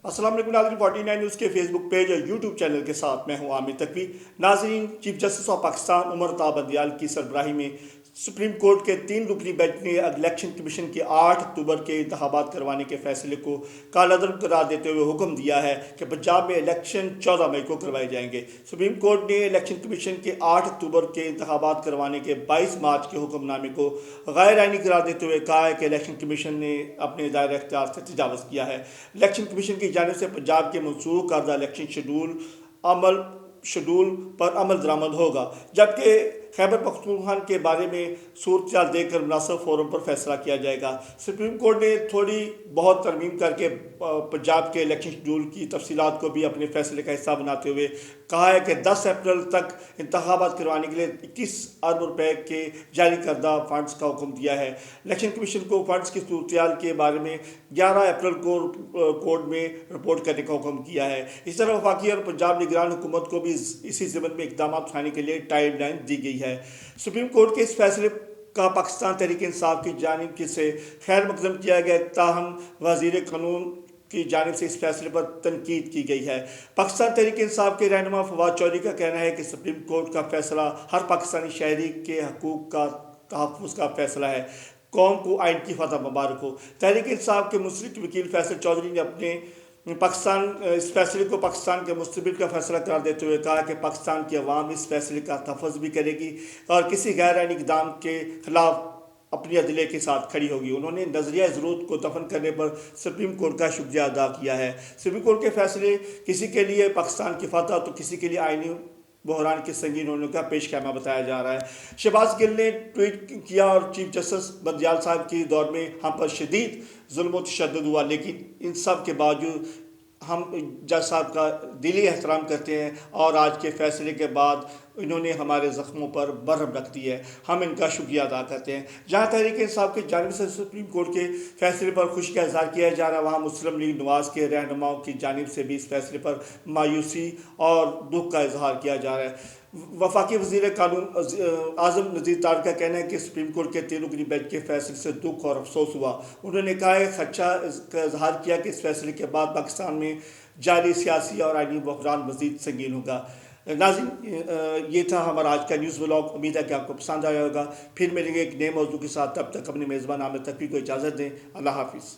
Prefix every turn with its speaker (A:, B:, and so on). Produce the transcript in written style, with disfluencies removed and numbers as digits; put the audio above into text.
A: السلام علیکم ناظرین، 49 نیوز کے فیس بک پیج اور یوٹیوب چینل کے ساتھ میں ہوں عامر تقوی۔ ناظرین، چیف جسٹس آف پاکستان عمر تا بندیال کی سربراہی میں سپریم کورٹ کے 3 رکنی بینچ نے الیکشن کمیشن کے 8 اکتوبر کے انتخابات کروانے کے فیصلے کو کالعدم قرار دیتے ہوئے حکم دیا ہے کہ پنجاب میں الیکشن 14 مئی کو کروائے جائیں گے۔ سپریم کورٹ نے الیکشن کمیشن کے 8 اکتوبر کے انتخابات کروانے کے 22 مارچ کے حکم نامے کو غیر آئینی قرار دیتے ہوئے کہا ہے کہ الیکشن کمیشن نے اپنے دائرہ اختیار سے تجاوز کیا ہے۔ الیکشن کمیشن کی جانب سے پنجاب کے منسوخ کردہ الیکشن شیڈول پر عمل درآمد ہوگا، جبکہ خیبر پختونخوا کے بارے میں صورتحال دیکھ کر مناسب فورم پر فیصلہ کیا جائے گا۔ سپریم کورٹ نے تھوڑی بہت ترمیم کر کے پنجاب کے الیکشن شیڈول کی تفصیلات کو بھی اپنے فیصلے کا حصہ بناتے ہوئے کہا ہے کہ 10 اپریل تک انتخابات کروانے کے لیے 21 ارب روپے کے جاری کردہ فنڈز کا حکم دیا ہے۔ الیکشن کمیشن کو فنڈز کی صورتحال کے بارے میں 11 اپریل کو کورٹ میں رپورٹ کرنے کا حکم کیا ہے۔ اس طرح وفاقی اور پنجاب نگران حکومت کو بھی اسی ضمن میں اقدامات اٹھانے کے لیے ٹائم لائن دی گئی ہے۔ سپریم کورٹ کے اس فیصلے کا پاکستان تحریک انصاف کی جانب سے خیر مقدم کیا گیا، تاہم وزیر قانون کی جانب سے اس فیصلے پر تنقید کی گئی ہے۔ پاکستان تحریک انصاف کے رہنما فواد چودھری کا کہنا ہے کہ سپریم کورٹ کا فیصلہ ہر پاکستانی شہری کے حقوق کا تحفظ کا فیصلہ ہے۔ قوم کو آئین کی فتح مبارک ہو۔ تحریک انصاف کے منسلک وکیل فیصل چودھری نے اپنے اس فیصلے کو پاکستان کے مستقبل کا فیصلہ قرار دیتے ہوئے کہا کہ پاکستان کی عوام اس فیصلے کا تحفظ بھی کرے گی اور کسی غیر آئینی اقدام کے خلاف اپنی عدلیہ کے ساتھ کھڑی ہوگی۔ انہوں نے نظریہ ضرورت کو دفن کرنے پر سپریم کورٹ کا شکریہ ادا کیا ہے۔ سپریم کورٹ کے فیصلے کسی کے لیے پاکستان کی فتح تو کسی کے لیے آئینی بحران کے سنگین ہونے کا پیش خیمہ بتایا جا رہا ہے۔ شہباز گل نے ٹویٹ کیا اور چیف جسٹس بندیال صاحب کے دور میں ہم پر شدید ظلم و تشدد ہوا، لیکن ان سب کے باوجود ہم جج صاحب کا دلی احترام کرتے ہیں اور آج کے فیصلے کے بعد انہوں نے ہمارے زخموں پر برہم رکھ دی ہے، ہم ان کا شکریہ ادا کرتے ہیں۔ جہاں تحریک انصاف کی جانب سے سپریم کورٹ کے فیصلے پر خوشی کا اظہار کیا جا رہا ہے، وہاں مسلم لیگ نواز کے رہنماؤں کی جانب سے بھی اس فیصلے پر مایوسی اور دکھ کا اظہار کیا جا رہا ہے۔ وفاقی وزیر قانون اعظم نذیر تاڑ کا کہنا ہے کہ سپریم کورٹ کے 3 رکنی بینچ کے فیصلے سے دکھ اور افسوس ہوا۔ انہوں نے کہا ہے خدشہ کا اظہار کیا کہ اس فیصلے کے بعد پاکستان میں جاری سیاسی اور آئینی بحران مزید سنگین ہوگا۔ ناظرین، یہ تھا ہمارا آج کا نیوز ولاگ۔ امید ہے کہ آپ کو پسند آیا ہوگا۔ پھر ملیں گے ایک نئے موضوع کے ساتھ، تب تک اپنے میزبان عامر تقوی کو اجازت دیں۔ اللہ حافظ۔